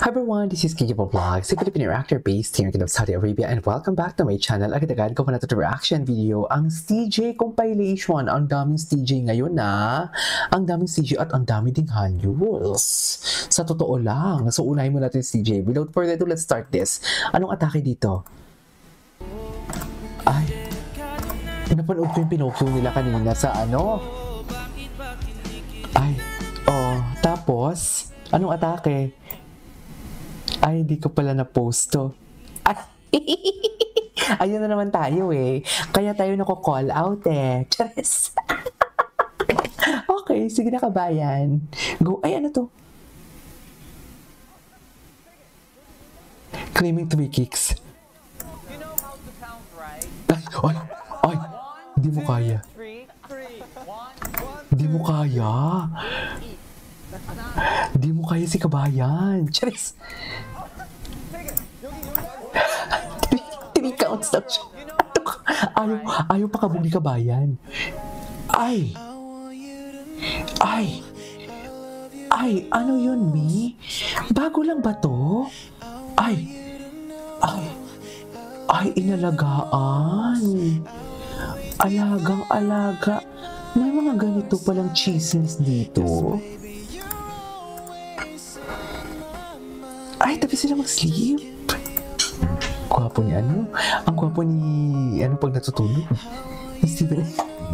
Hi everyone, this is Kiki Vlogs, a Filipino actor based here in Saudi Arabia, and welcome back to my channel. Agad-agad ko pa na ito reaction video, ang CJ compilation. Ang daming CJ ngayon na. Ang daming CJ at ang dami ding haluls. Sa totoo lang, so unahin mo natin CJ. Without further ado, let's start this. Anong atake dito? Ay, napanood ko yung Pinocchio nila kanina sa ano? Ay, oh, tapos, anong atake? Ay, di ko pala na-post to. Ay, ayun na naman tayo eh. Kaya tayo nako-call out eh. Charis. Okay, sige na kabayan. Go. Ay, ano to? Claiming 3 kicks. You know how to count, right? Ay, ay, di mo kaya. 3, 1, Di mo kaya. Di mo kaya si kabayan. Charis. 3 counts na siya. Ayaw pa kabog ni kabayan. Ay! Ay! Ay! Ano yun, Mi? Bago lang ba to? Ay! Ay! Ay, inalagaan. Alagang-alaga. May mga ganito palang chismis dito. Ay, tabi sila mag-sleep. Gwapo ni ano? Ang gwapo ni ano pag natutulog? Steven,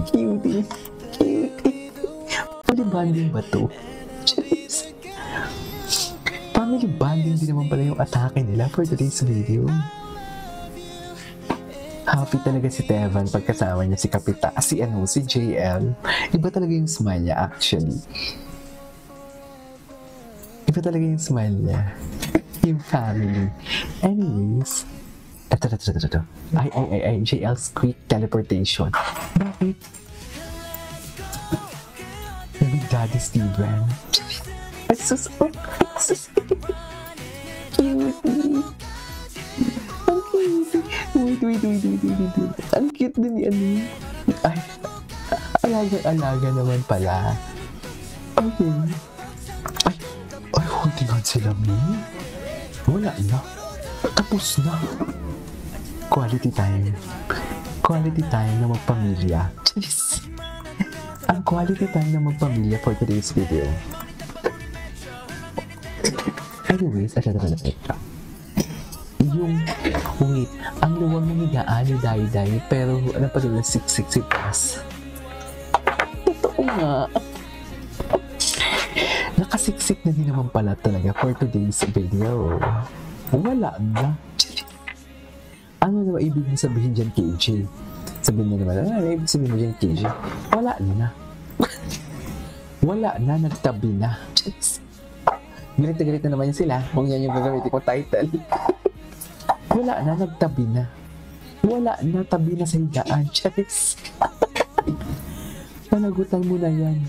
cutie. Cutie. Family bonding ba to? Jeez. Family bonding din naman pala yung atake nila for today's video. Happy talaga si Tevan pagkasama niya si Kapita, si JL. Iba talaga yung smile niya actually. Iba talaga yung smile niya. Yung family. Anyways, ito. Ay, JL's quick teleportation. Bakit? Big Daddy Steven. Ay, sus. Cute. Ang cute. Wait. Ang cute din ni ano. Ay, alaga naman pala. Okay. Ay, holding on sila, Mi. Wala na. Tapos na. Quality time. Quality time na magpamilya. Jeez. Ang quality time na magpamilya for today's video. Anyways, yung, wait, ang luwag ng higaan ni Day, pero ano pa rin, siksik si Paz. Totoo nga. Nakasiksik na din naman pala talaga for today's video. Wala na. Ano naman ibig mo sabihin dyan, KJ? Sabihin mo naman, ano ibig sabihin mo dyan, KJ? Wala na. Wala na, nagtabi na. Galit na naman sila kung yan yung gagamitin ko title. Wala na, nagtabi na. Wala na, tabi na sa higaan. Charis. Panagutan mo na yan.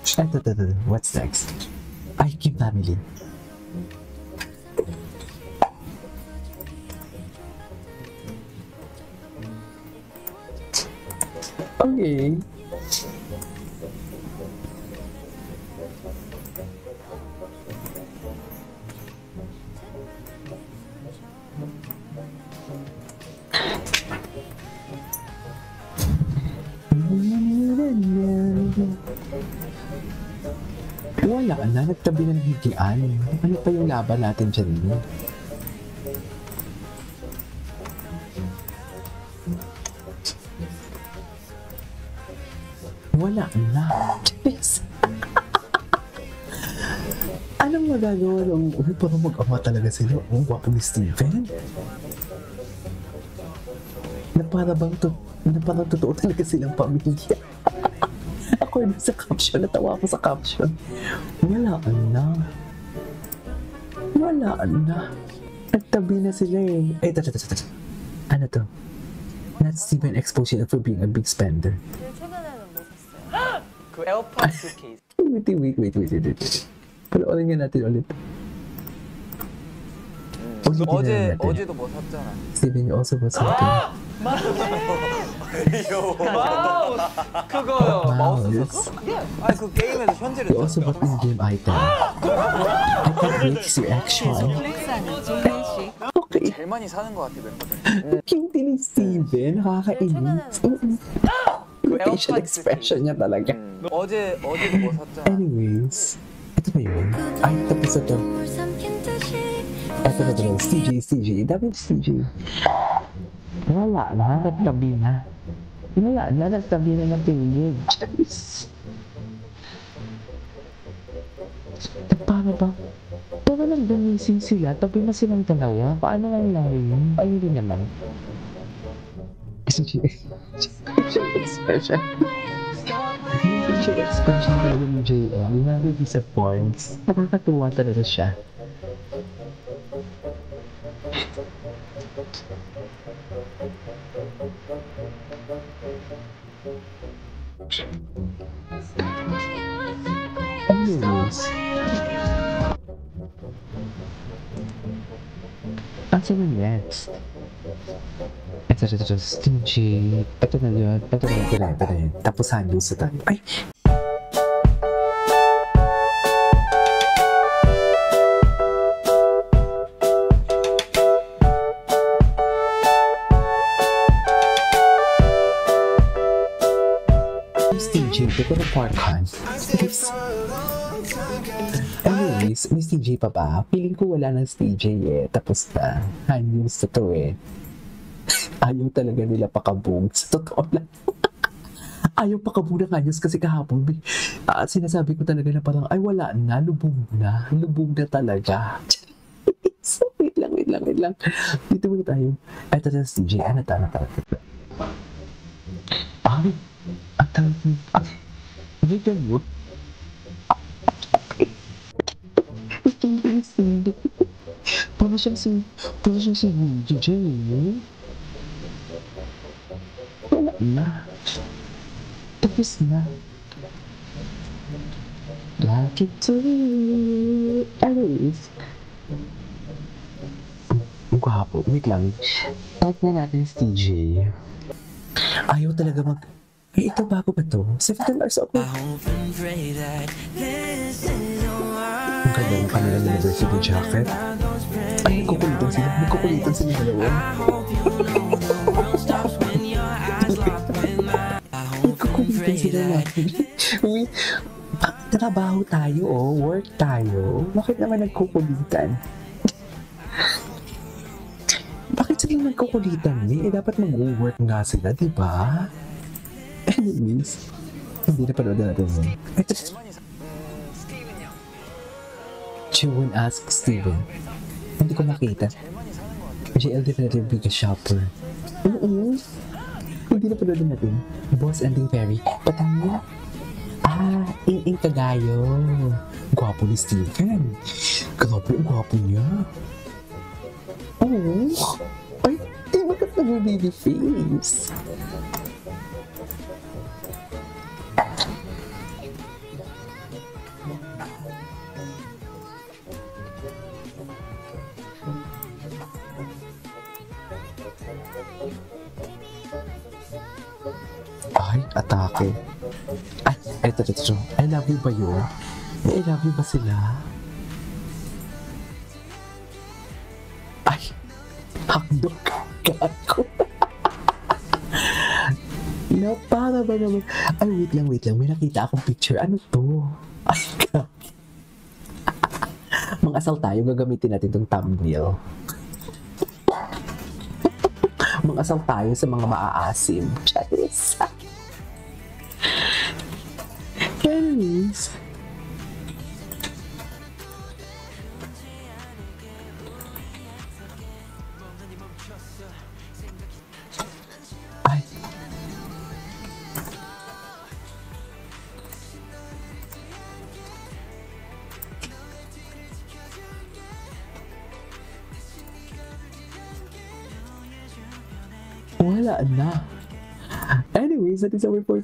Ito. What's next? Ay, Kim family. Okay. Wala na, nagtabi na ng higian. Ano pa yung laban natin dyan? Wala na. Jeez. Anong magagawa ng parang mag-ama talaga sila? Ang gwapo ni Steven. Na parang totoo talaga silang pamilya. Ako yun sa caption, natawa ako sa caption. Wala na. Nagtabi na sila eh. Ay, ito. Ano to? Not Steven exposure for being a big spender. 그 에어팟 케이스. Wait. panoorin nga natin ulit. 어제도 뭐 샀잖아. Steven, you also bought something. 맞네. 마우스! 그거요. 마우스 썼어? Mouse. 아니, 그 게임에서 현질을 You also bought me a game item. iPad breaks your action. Okay. 제일 많이 사는 것 같아, 멤버들. Cute ni Steven. Nakakainis. Facial expression niya talaga. 어제도 뭐 샀잖아. Anyways, ito ba yun? Ay, tapos ito. Ito na ito. CJ. Dami CJ. Wala na. Nagtabi na. Wala na. Nagtabi na ng tingin. Paano ba? Paano lang damising sila? Tabi na silang dalawa? Paano lang yun? Ayun din naman. CJ. Facial expression. Facial expression talaga ni JM. Never disappoints. Nakakatuwa talaga siya. Anyways. Asa na next? Ito, stingy. Ito na yun. Tapos handles na tayo. Ay! Stingy, ito na parkan. Anyways, may CJ pa ba? Feeling ko wala ng CJ eh. Tapos na. Handles na to eh. Ayaw talaga nila pakabog. Sa totoo lang. Ayaw pakabog ng ayos kasi kahapon. Sinasabi ko talaga na parang, ay wala na, lubog na. Lubog na talaga. So, wait lang. Dito muna tayo. Ito na si CJ. Ano ta? Ay, ang tawag mo. Wait lang mo. Para siyang si DJ. Wala na. Tapos na. Like it to you. Anyways. Ang gwapo. Wait lang. Tag na natin si DJ. Ayaw talaga mag... Eh, ito bago ba to? $7 ako. Ang ganda ng kanilang university jacket. Ay, nagkukulitan sila dalawa. Nagkukulitan sila natin. Uy, trabaho tayo, work tayo. Bakit naman nagkukulitan? Bakit sila nagkukulitan? Eh, dapat mag-work nga sila, di ba? Anyways, hindi na panood natin yun. Ito, Chewin ask Steven. Hindi ko makita. JL definitely biggest shopper. Hindi na panood natin. Boss Ending Perry. Patangya. Ing Kagayo. Gwapo ni Steven. Grabe, ang gwapo niya. Oh. Ay, di bakit nag-baby face? Ay, atake. Ay, ito. I love you ba yun? I love you ba sila? Ay, hakdok ako. Na para ba naman? Ay, wait lang. May nakita akong picture. Ano to? Ay, mang-asal tayo. Gagamitin natin itong thumbnail. Mang-asal tayo sa mga maaasim. Charis. Anyways. Ay. Wala na. Anyways, that is our for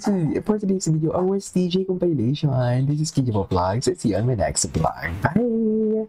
today's video, our TJ compilation. This is Kijabo Vlogs. See you on my next vlog. Bye!